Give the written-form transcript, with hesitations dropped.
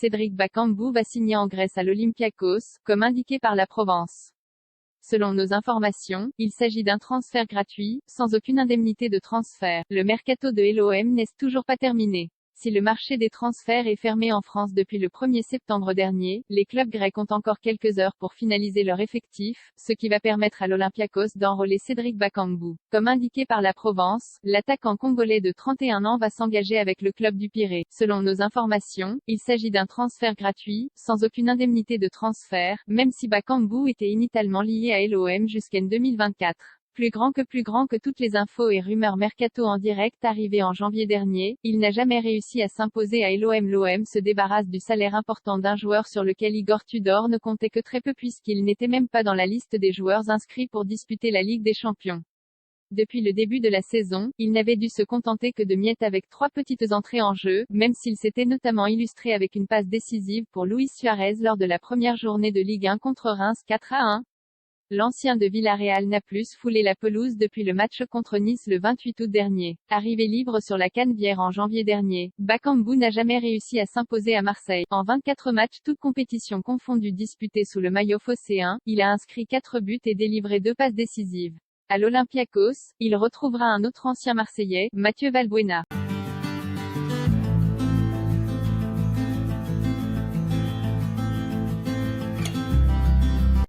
Cédric Bakambu va signer en Grèce à l'Olympiakos, comme indiqué par la Provence. Selon nos informations, il s'agit d'un transfert gratuit, sans aucune indemnité de transfert. Le mercato de l'OM n'est toujours pas terminé. Si le marché des transferts est fermé en France depuis le 1er septembre dernier, les clubs grecs ont encore quelques heures pour finaliser leur effectif, ce qui va permettre à l'Olympiakos d'enrôler Cédric Bakambu. Comme indiqué par la Provence, l'attaquant congolais de 31 ans va s'engager avec le club du Pirée. Selon nos informations, il s'agit d'un transfert gratuit, sans aucune indemnité de transfert, même si Bakambu était initialement lié à l'OM jusqu'en 2024. Plus grand que toutes les infos et rumeurs mercato en direct arrivées en janvier dernier, il n'a jamais réussi à s'imposer à l'OM. L'OM se débarrasse du salaire important d'un joueur sur lequel Igor Tudor ne comptait que très peu puisqu'il n'était même pas dans la liste des joueurs inscrits pour disputer la Ligue des Champions. Depuis le début de la saison, il n'avait dû se contenter que de miettes avec 3 petites entrées en jeu, même s'il s'était notamment illustré avec une passe décisive pour Luis Suarez lors de la première journée de Ligue 1 contre Reims 4-1. L'ancien de Villarreal n'a plus foulé la pelouse depuis le match contre Nice le 28 août dernier. Arrivé libre sur la Canebière en janvier dernier, Bakambu n'a jamais réussi à s'imposer à Marseille. En 24 matchs toutes compétitions confondues disputés sous le maillot phocéen, il a inscrit 4 buts et délivré 2 passes décisives. À l'Olympiakos, il retrouvera un autre ancien Marseillais, Mathieu Valbuena.